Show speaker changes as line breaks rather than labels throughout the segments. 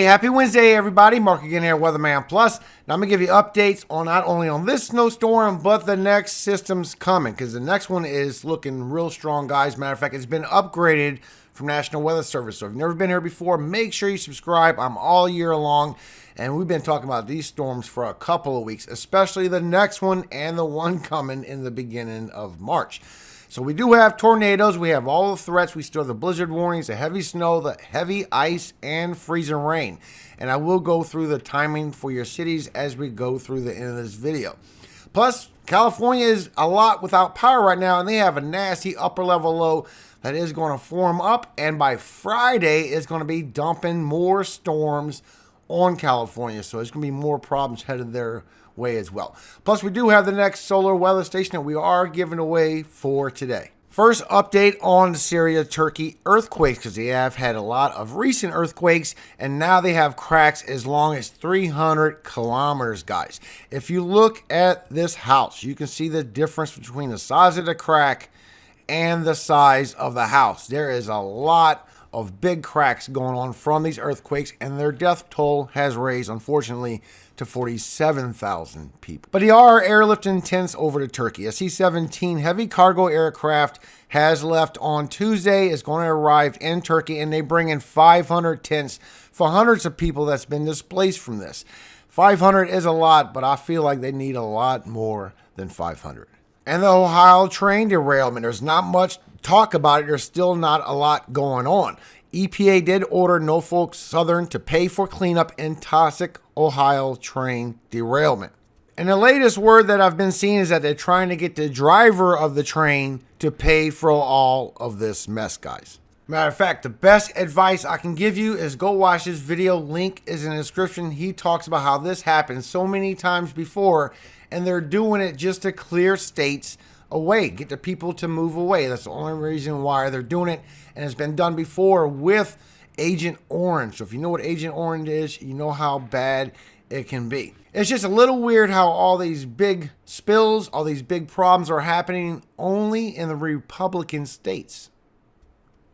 happy Wednesday, everybody. Mark again here, WeatherMan Plus. Now I'm going to give you updates on not only on this snowstorm, but the next system's coming, because the next one is looking real strong, guys. Matter of fact, it's been upgraded from National Weather Service. So if you've never been here before, make sure you subscribe. I'm all year long, and we've been talking about these storms for a couple of weeks, especially the next one and the one coming in the beginning of March. So we do have tornadoes, we have all the threats, we still have the blizzard warnings, the heavy snow, the heavy ice, and freezing rain. And I will go through the timing for your cities as we go through the end of this video. Plus, California is a lot without power right now, and they have a nasty upper level low that is going to form up, and by Friday, it's going to be dumping more storms on California. So there's going to be more problems headed their way as well. Plus, we do have the next solar weather station that we are giving away for today. First update on the Syria, Turkey earthquakes, because they have had a lot of recent earthquakes, and now they have cracks as long as 300 kilometers, guys. If you look at this house, you can see the difference between the size of the crack and the size of the house. There is a lot of big cracks going on from these earthquakes, and their death toll has raised, unfortunately, to 47,000 people. But they are airlifting tents over to Turkey. A C-17 heavy cargo aircraft has left on Tuesday. It's going to arrive in Turkey, and they bring in 500 tents for hundreds of people that's been displaced from this. 500 is a lot, but I feel like they need a lot more than 500. And the Ohio train derailment, there's not much talk about it. There's still not a lot going on. EPA did order Norfolk Southern to pay for cleanup in toxic Ohio train derailment. And the latest word that I've been seeing is that they're trying to get the driver of the train to pay for all of this mess, guys. Matter of fact, the best advice I can give you is go watch this video. Link is in the description. He talks about how this happened so many times before, and they're doing it just to clear states away, get the people to move away. That's the only reason why they're doing it, and it's been done before with Agent Orange. So if you know what Agent Orange is, you know how bad it can be. It's just a little weird how all these big spills, all these big problems are happening only in the Republican states.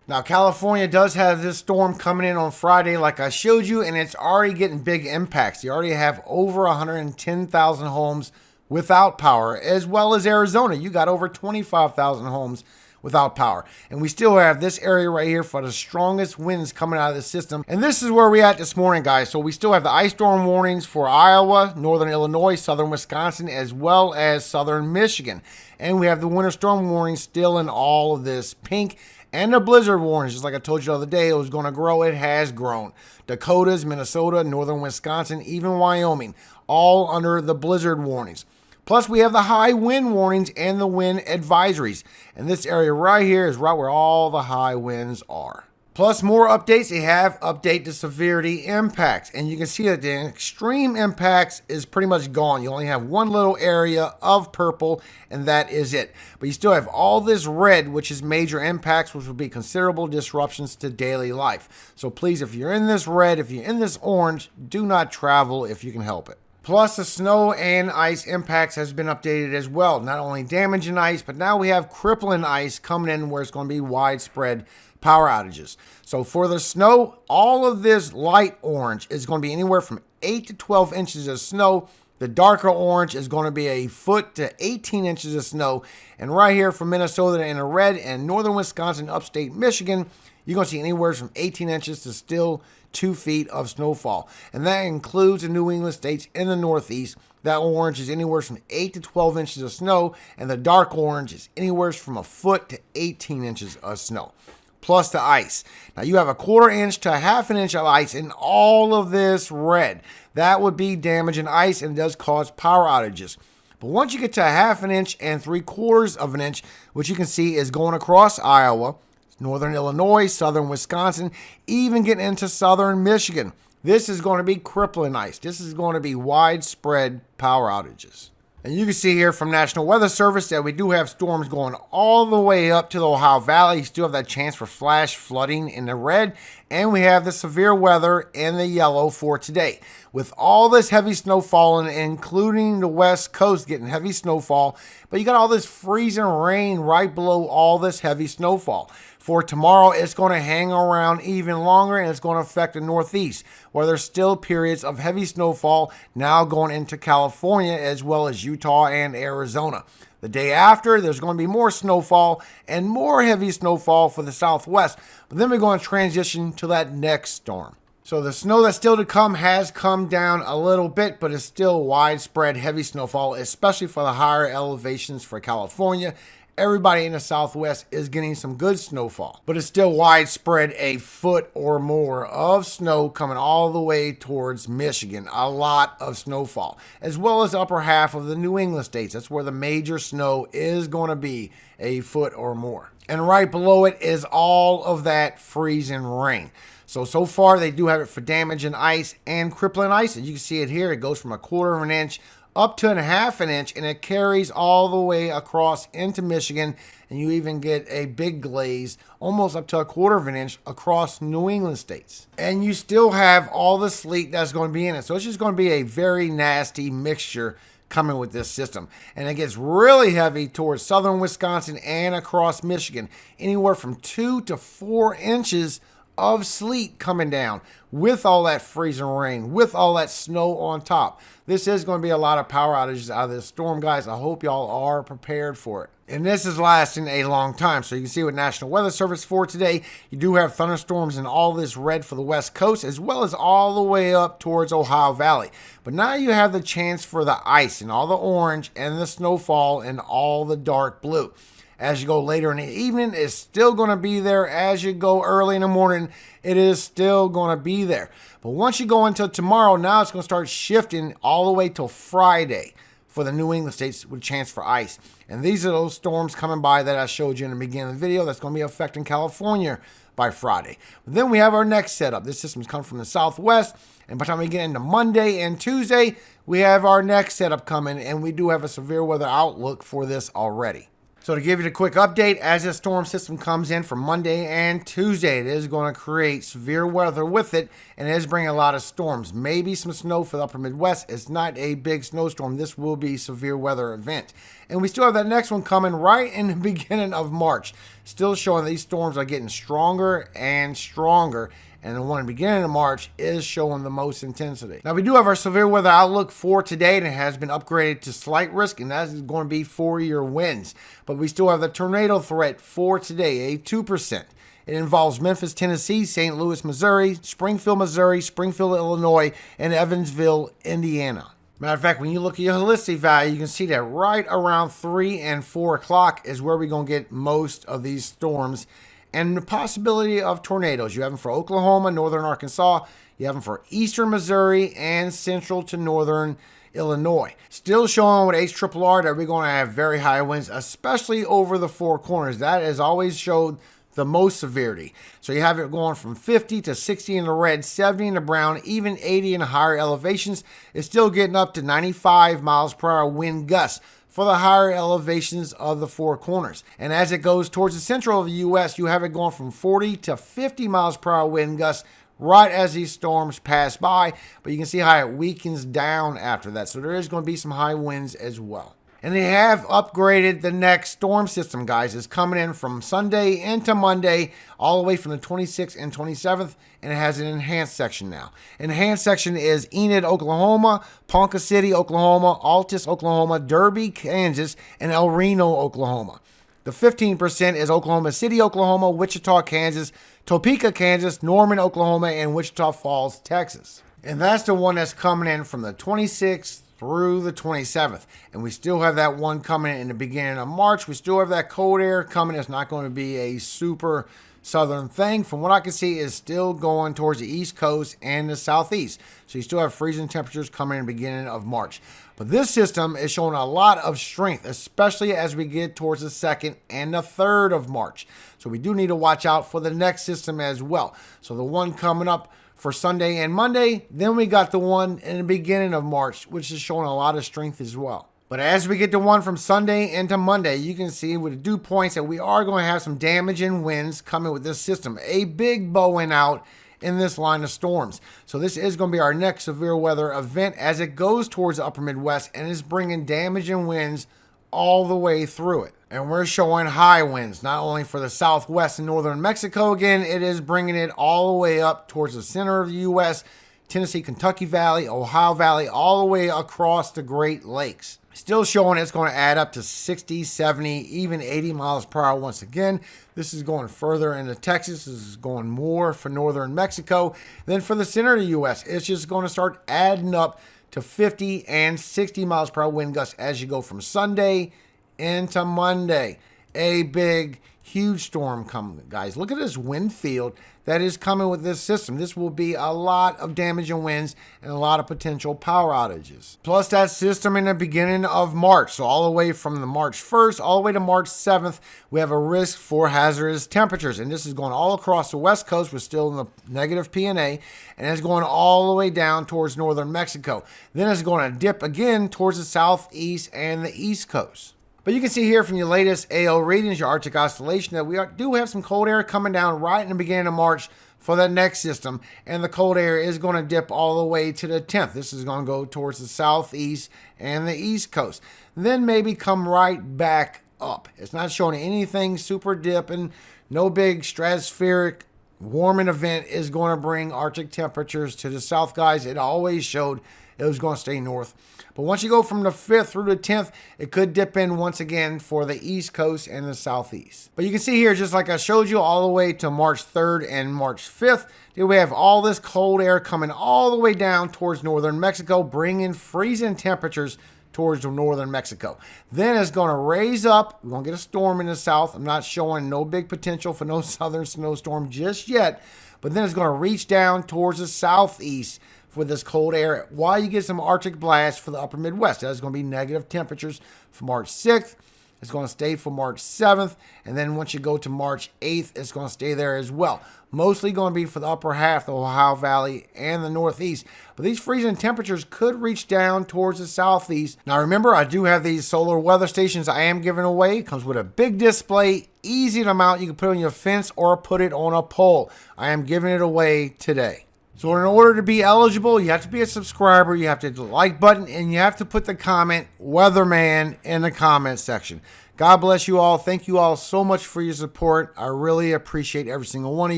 Now, California does have this storm coming in on Friday, like I showed you, and it's already getting big impacts. They already have over 110,000 homes without power, as well as Arizona. You got over 25,000 homes without power. And we still have this area right here for the strongest winds coming out of the system. And this is where we're at this morning, guys. So we still have the ice storm warnings for Iowa, northern Illinois, southern Wisconsin, as well as southern Michigan. And we have the winter storm warning still in all of this pink. And the blizzard warnings, just like I told you the other day, it was going to grow. It has grown. Dakotas, Minnesota, northern Wisconsin, even Wyoming, all under the blizzard warnings. Plus, we have the high wind warnings and the wind advisories. And this area right here is right where all the high winds are. Plus, more updates. They have update the severity impacts. And you can see that the extreme impacts is pretty much gone. You only have one little area of purple, and that is it. But you still have all this red, which is major impacts, which will be considerable disruptions to daily life. So please, if you're in this red, if you're in this orange, do not travel if you can help it. Plus, the snow and ice impacts has been updated as well. Not only damaging ice, but now we have crippling ice coming in where it's going to be widespread power outages. So for the snow, all of this light orange is going to be anywhere from 8 to 12 inches of snow. The darker orange is going to be a foot to 18 inches of snow. And right here from Minnesota in the red and northern Wisconsin, upstate Michigan, you're going to see anywhere from 18 inches to still 2 feet of snowfall. And that includes the New England states in the Northeast. That orange is anywhere from 8 to 12 inches of snow. And the dark orange is anywhere from a foot to 18 inches of snow. Plus the ice. Now you have a 1/4 inch to 1/2 inch of ice in all of this red. That would be damaging ice, and it does cause power outages. But once you get to 1/2 inch and 3/4 inch, which you can see is going across Iowa, northern Illinois, southern Wisconsin, even getting into southern Michigan. This is going to be crippling ice. This is going to be widespread power outages. And you can see here from National Weather Service that we do have storms going all the way up to the Ohio Valley. You still have that chance for flash flooding in the red. And we have the severe weather in the yellow for today. With all this heavy snowfall, including the west coast getting heavy snowfall, but you got all this freezing rain right below all this heavy snowfall. For tomorrow, it's going to hang around even longer, and it's going to affect the northeast, where there's still periods of heavy snowfall now going into California as well as Utah and Arizona. The day after, there's going to be more snowfall and more heavy snowfall for the southwest, but then we're going to transition to that next storm. So the snow that's still to come has come down a little bit, but it's still widespread heavy snowfall, especially for the higher elevations for California. Everybody in the southwest is getting some good snowfall, but it's still widespread, a foot or more of snow coming all the way towards Michigan. A lot of snowfall, as well as the upper half of the New England states. That's where the major snow is going to be, a foot or more. And right below it is all of that freezing rain. So far they do have it for damage and ice and crippling ice. And you can see it here. It goes from 1/4 of an inch up to 1/2 an inch, and it carries all the way across into Michigan, and you even get a big glaze almost up to 1/4 of an inch across New England states. And you still have all the sleet that's going to be in it. So it's just going to be a very nasty mixture coming with this system. And it gets really heavy towards southern Wisconsin and across Michigan, anywhere from 2 to 4 inches of sleet coming down with all that freezing rain, with all that snow on top. This is going to be a lot of power outages out of this storm, guys. I hope y'all are prepared for it. And this is lasting a long time. So you can see with National Weather Service for today, you do have thunderstorms and all this red for the west coast, as well as all the way up towards Ohio Valley. But now you have the chance for the ice and all the orange and the snowfall and all the dark blue. As you go later in the evening, it's still going to be there. As you go early in the morning, it is still going to be there. But once you go into tomorrow, now it's going to start shifting all the way till Friday for the New England states with a chance for ice. And these are those storms coming by that I showed you in the beginning of the video that's going to be affecting California by Friday. But then we have our next setup. This system's coming from the southwest. And by the time we get into Monday and Tuesday, we have our next setup coming. And we do have a severe weather outlook for this already. So to give you the quick update, as this storm system comes in for Monday and Tuesday, it is going to create severe weather with it, and it is bringing a lot of storms. Maybe some snow for the upper Midwest. It's not a big snowstorm. This will be a severe weather event. And we still have that next one coming right in the beginning of March. Still showing these storms are getting stronger and stronger. And the one in the beginning of March is showing the most intensity. Now, we do have our severe weather outlook for today, and it has been upgraded to slight risk, and that is going to be for your winds. But we still have the tornado threat for today, a 2%. It involves Memphis, Tennessee, St. Louis, Missouri, Springfield, Missouri, Springfield, Illinois, and Evansville, Indiana. Matter of fact, when you look at your holistic value, you can see that right around 3 and 4 o'clock is where we're going to get most of these storms. And the possibility of tornadoes. You have them for Oklahoma, northern Arkansas. You have them for eastern Missouri and central to northern Illinois. Still showing with HRRR that we're going to have very high winds, especially over the four corners. That has always showed the most severity. So you have it going from 50 to 60 in the red, 70 in the brown, even 80 in the higher elevations. It's still getting up to 95 miles per hour wind gusts for the higher elevations of the four corners. And as it goes towards the central of the U.S., you have it going from 40 to 50 miles per hour wind gusts right as these storms pass by. But you can see how it weakens down after that. So there is going to be some high winds as well. And they have upgraded the next storm system, guys. It's coming in from Sunday into Monday, all the way from the 26th and 27th, and it has an enhanced section now. Enhanced section is Enid, Oklahoma, Ponca City, Oklahoma, Altus, Oklahoma, Derby, Kansas, and El Reno, Oklahoma. The 15% is Oklahoma City, Oklahoma, Wichita, Kansas, Topeka, Kansas, Norman, Oklahoma, and Wichita Falls, Texas. And that's the one that's coming in from the 26th through the 27th. And we still have that one coming in the beginning of March. We still have that cold air coming. It's not going to be a super southern thing. From what I can see, is still going towards the East Coast and the Southeast. So you still have freezing temperatures coming in the beginning of March. But this system is showing a lot of strength, especially as we get towards the 2nd and the 3rd of March. So we do need to watch out for the next system as well. So the one coming up for Sunday and Monday, then we got the one in the beginning of March, which is showing a lot of strength as well. But as we get to one from Sunday into Monday, you can see with the dew points that we are going to have some damaging winds coming with this system. A big bowing out in this line of storms. So this is going to be our next severe weather event as it goes towards the upper Midwest and is bringing damaging winds all the way through it. And we're showing high winds, not only for the southwest and northern Mexico. Again, it is bringing it all the way up towards the center of the U.S., Tennessee, Kentucky Valley, Ohio Valley, all the way across the Great Lakes. Still showing it's going to add up to 60, 70, even 80 miles per hour once again. This is going further into Texas. This is going more for northern Mexico. Then for the center of the U.S., it's just going to start adding up to 50 and 60 miles per hour wind gusts as you go from Sunday into Monday. A big, huge storm coming, guys. Look at this wind field that is coming with this system. This will be a lot of damaging winds and a lot of potential power outages. Plus that system in the beginning of March. So all the way from the March 1st all the way to March 7th, we have a risk for hazardous temperatures. And this is going all across the West Coast. We're still in the negative PNA. And it's going all the way down towards northern Mexico. Then it's going to dip again towards the southeast and the East Coast. But you can see here from your latest AO readings, your Arctic oscillation, that we do have some cold air coming down right in the beginning of March for the next system. And the cold air is going to dip all the way to the 10th. This is going to go towards the southeast and the East Coast. Then maybe come right back up. It's not showing anything super dipping. No big stratospheric warming event is going to bring Arctic temperatures to the south, guys. It always showed it was going to stay north. But once you go from the 5th through the 10th, it could dip in once again for the East Coast and the Southeast. But you can see here, just like I showed you, all the way to March 3rd and March 5th, we have all this cold air coming all the way down towards northern Mexico, bringing freezing temperatures towards northern Mexico. Then it's going to raise up. We're going to get a storm in the south. I'm not showing no big potential for no southern snowstorm just yet. But then it's going to reach down towards the southeast for this cold air while you get some Arctic blast for the upper Midwest. That's going to be negative temperatures for March 6th. It's going to stay for March 7th. And then once you go to March 8th, it's going to stay there as well. Mostly going to be for the upper half, the Ohio Valley and the Northeast. But these freezing temperatures could reach down towards the Southeast. Now remember, I do have these solar weather stations I am giving away. It comes with a big display, easy to mount. You can put it on your fence or put it on a pole. I am giving it away today. So in order to be eligible, you have to be a subscriber, you have to hit the like button, and you have to put the comment WeatherMan in the comment section. God bless you all. Thank you all so much for your support. I really appreciate every single one of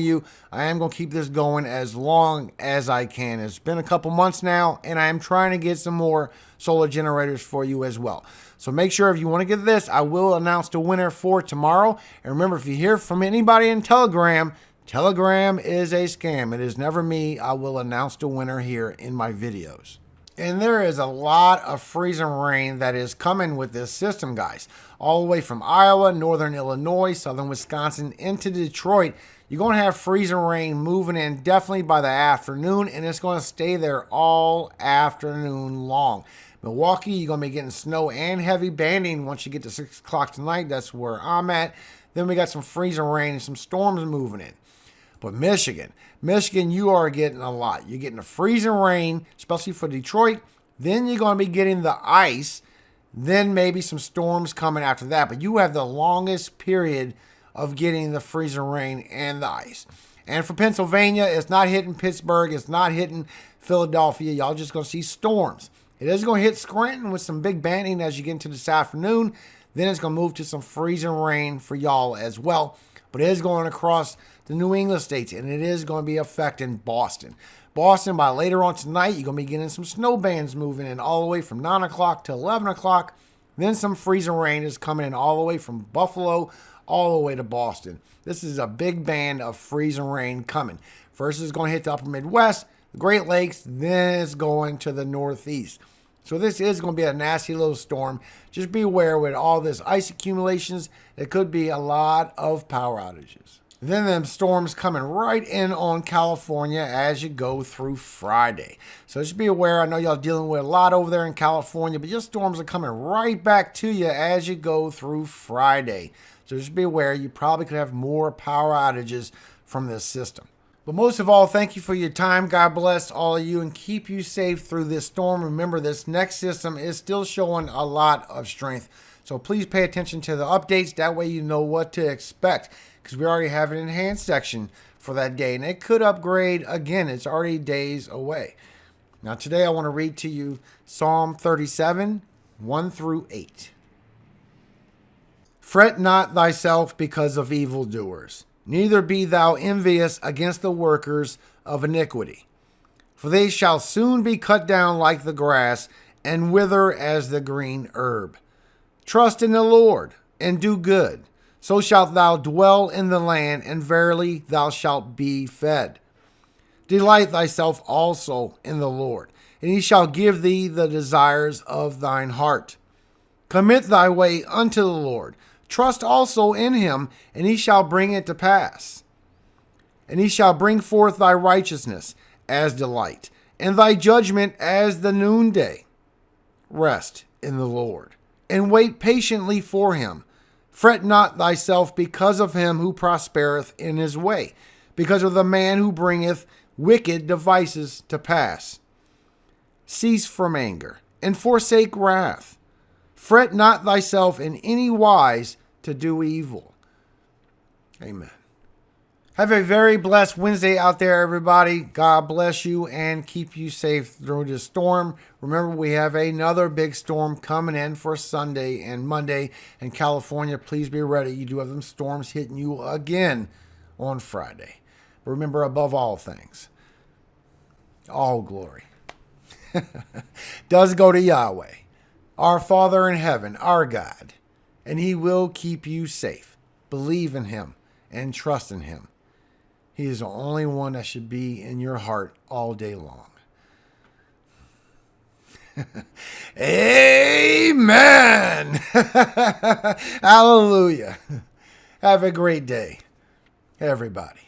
you. I am going to keep this going as long as I can. It's been a couple months now, and I am trying to get some more solar generators for you as well. So make sure if you want to get this, I will announce the winner for tomorrow. And remember, if you hear from anybody in Telegram is a scam. It is never me. I will announce the winner here in my videos. And there is a lot of freezing rain that is coming with this system, guys. All the way from Iowa, northern Illinois, southern Wisconsin, into Detroit. You're going to have freezing rain moving in definitely by the afternoon, and it's going to stay there all afternoon long. Milwaukee, you're going to be getting snow and heavy banding once you get to 6 o'clock tonight. That's where I'm at. Then we got some freezing rain and some storms moving in. But Michigan, you are getting a lot. You're getting the freezing rain, especially for Detroit. Then you're going to be getting the ice. Then maybe some storms coming after that. But you have the longest period of getting the freezing rain and the ice. And for Pennsylvania, it's not hitting Pittsburgh. It's not hitting Philadelphia. Y'all just going to see storms. It is going to hit Scranton with some big banding as you get into this afternoon. Then it's going to move to some freezing rain for y'all as well. But it is going across the New England states, and it is going to be affecting Boston. Boston, by later on tonight, you're going to be getting some snow bands moving in all the way from 9 o'clock to 11 o'clock. Then some freezing rain is coming in all the way from Buffalo all the way to Boston. This is a big band of freezing rain coming. First is going to hit the upper Midwest, the Great Lakes, then it's going to the Northeast. So this is going to be a nasty little storm. Just be aware with all this ice accumulations, there could be a lot of power outages. Then them storms coming right in on California as you go through Friday. So just be aware. I know y'all dealing with a lot over there in California, but your storms are coming right back to you as you go through Friday. So just be aware. You probably could have more power outages from this system. But most of all, thank you for your time. God bless all of you and keep you safe through this storm. Remember, this next system is still showing a lot of strength. So please pay attention to the updates. That way you know what to expect, because we already have an enhanced section for that day. And it could upgrade again. It's already days away. Now today I want to read to you Psalm 37, 1 through 8. Fret not thyself because of evildoers, neither be thou envious against the workers of iniquity. For they shall soon be cut down like the grass, and wither as the green herb. Trust in the Lord, and do good. So shalt thou dwell in the land, and verily thou shalt be fed. Delight thyself also in the Lord, and he shall give thee the desires of thine heart. Commit thy way unto the Lord. Trust also in him, and he shall bring it to pass. And he shall bring forth thy righteousness as delight, and thy judgment as the noonday. Rest in the Lord, and wait patiently for him. Fret not thyself because of him who prospereth in his way, because of the man who bringeth wicked devices to pass. Cease from anger, and forsake wrath. Fret not thyself in any wise to do evil. Amen. Have a very blessed Wednesday out there, everybody. God bless you and keep you safe through this storm. Remember, we have another big storm coming in for Sunday and Monday in California. Please be ready. You do have them storms hitting you again on Friday. But remember, above all things, all glory does go to Yahweh, our Father in heaven, our God, and he will keep you safe. Believe in him and trust in him. He is the only one that should be in your heart all day long. Amen. Hallelujah. Have a great day, everybody.